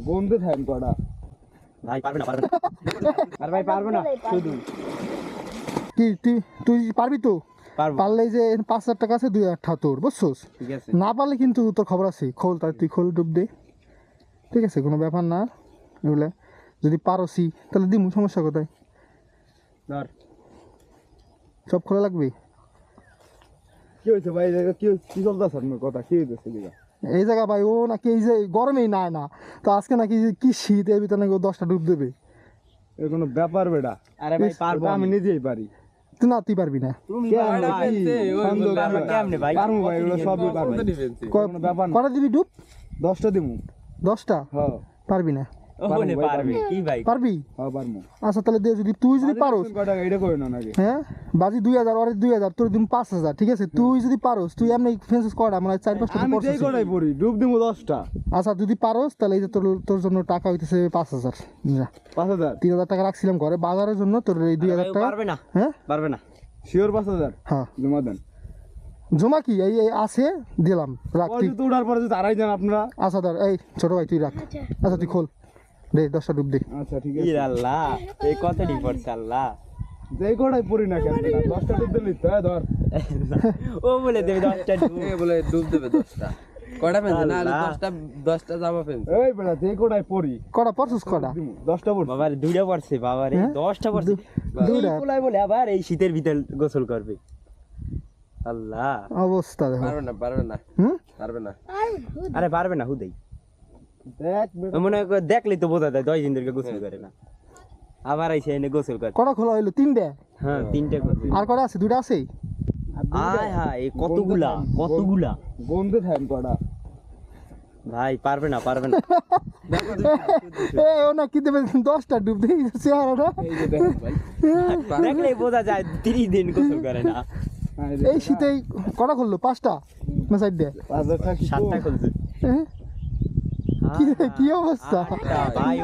গন্ধে থাকেন কটা ভাই পারবে না আরে ভাই পারবো না শুধু কি তুই পারবি তো? পারবো পারলে যে 5,000 টাকা আছে 2,000 টাকা তোর, বুঝছস? ঠিক আছে না পারলে কিন্তু তোর খবর আছে, খোল তাই তুই খোল ডুব দে, ঠিক আছে? কোনো ব্যাপার না এগুলো, যদি পারসি তাহলে দিমু, সমস্যা কোথায়? ধর সব খোলা লাগবে। কি হয়েছে ভাই? কি চলতেছে আপনার কথা? কি হয়েছে দিঘা? এই জায়গা ভাই ও নাকি এই যে গরমেই না না তো আজকে নাকি কি শীত, এর ভিতরে নাকি ও 10টা ডুব দেবে। এর কোনো ব্যাপার বেটা? আরে ভাই পারবো আমি নিজেই পারি। তুই না, তুই পারবি না। তুমি কেমনে ভাই কেমনে ভাই পারবো ভাই, এগুলো সবই পারবো। কোনো ব্যাপার না। কটা দিবি ডুব? 10টা দিমু। 10টা? হ্যাঁ পারবি না? ওনে পারবে কি ভাই পারবি? হ্যাঁ পারবো। আচ্ছা তাহলে দে, তুই যদি পারোস, কটা এটা করে না নাকি? হ্যাঁ বাজি 2,000 ওরে 2,000 তোর দিন 5,000, ঠিক আছে? তুই যদি পারোস, তুই এমনি ফেন্সেস করা মানে 4-5টা আমি যেই কটাই পড়ি ডুব দিমু 10টা। আচ্ছা যদি পারোস তাহলে এই যে তোর জন্য টাকা হইতেছে 5,000, যা 5,000 3,000 টাকা রাখছিলাম ঘরে বাজারের জন্য, তোর এই 2,000 টাকা। পারবে না হ্যাঁ পারবে না শিওর 5,000 হ্যাঁ জমা দেন। জমা কি এই আছে, দিলাম, রাখ তুই। তো উঠার পরে তারাই জান আপনারা। আচ্ছা ধর, এই ছোট ভাই তুই রাখ। আচ্ছা তুই খোল দে, 10টা ডুব দে। আচ্ছা ঠিক ই আছে। আল্লাহ এই কথাটি পড়ছে আল্লাহ যেই কটাই পড়ি না কেন 10টা ডুব দিলি তো ধর। ও বলে দেবে 10টা বলে ডুব দেবে 10টা কটা ফেলছে না 10টা জামা ফেলছে এই বেটা যেই কটাই পড়ি কটা পড়ছিস কটা? 10টা পড়ি। বাবার দুইটা পড়ছে বাবার এই হ্যাঁ? 10টা পড়ছে দুইটা? এই বলে আবার এই শীতের ভিতর গোসল করবে আল্লাহ অবস্থা দেখো। পারবে না হুম পারবে না আরে পারবে না হুদেই দেখ বেটা মনে হয় দেখলেই তো বোঝা যায় 10 দিন ধরে গোসল করে না আবার আইসে এনে গোসল করে কটা খোলা হইলো? 3টা? হ্যাঁ 3টা গোসল আর কটা আছে? 2টা আছে? আয় হায় এই কতগুলা গন্ধে থাকেন কটা। ভাই পারবে না এ ও না কি দেবে 10টা ডুব দে চেহারাটা। এই যে দেখেন ভাই। দেখলেই বোঝা যায় 30 দিন গোসল করে না এই শীতে কটা খুললো? 5টা না 4টা? 5,000 টাকা কি 7টা খুলছে কি অবস্থা? ভাই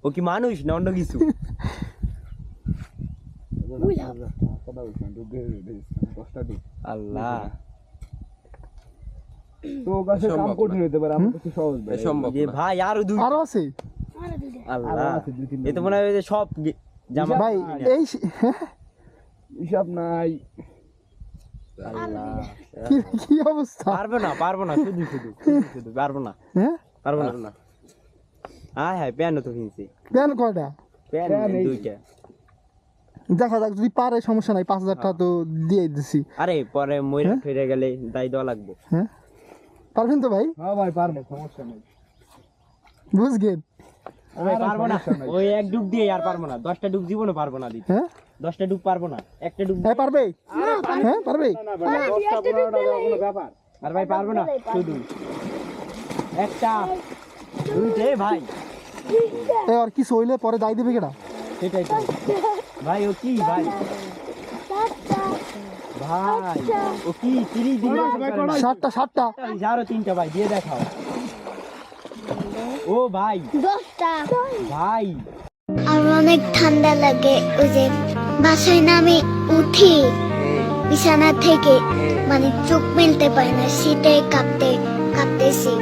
ও কি মানুষ না অন্য কিছু আল্লাহ তো কাছে কাম সম্ভব কঠিন হতে পারে, আমার কাছে সহজ ভাই। সম্ভব যে ভাই আরো দুই আরো আছে আল্লাহ আছে, 2-3 এ তো মনে হয় যে সব জামা ভাই। এই হিসাব নাই। আল্লাহ কি অবস্থা? পারবো না শুধু পারবো না হ্যাঁ পারবো না আয় হায় প্যান তো কিনছি প্যান কয়টা? প্যান দুইটা দেখা যাক, যদি পারে সমস্যা নাই, 5,000 টাকা তো দিয়ে দিছি। আরে পরে মইরা ফিরে গেলে দাই দেওয়া লাগবে হ্যাঁ পারবেন তো ভাই? হ্যাঁ ভাই পারবো, সমস্যা নেই। বুঝগেন? ভাই পারবো না ওই এক ডুব দিয়ে আর পারবো না 10টা ডুব জীবনও পারবো না দিতে হ্যাঁ 10টা ডুব পারবো না একটা ডুব হ্যাঁ পারবে? হ্যাঁ পারবে? 10টা 15টা দেওয়া কোনো ব্যাপার? আর ভাই পারবো না শুধু একটা দুইটে ভাই এ আর কিছু হইলে পরে দায় দিবে কেডা? সেটাই তো ভাই ও কি ভাই ও কি 30 দিন 7টা আরো 3টা ভাই দিয়ে দেখাও ও ভাই 10টা। ভাই আমার অনেক ঠান্ডা লাগে, ওই যে বাসায় না আমি উঠি বিছানা থেকে, মানে চোখ মেলতে পারি না, শীতে কাঁপতেছি।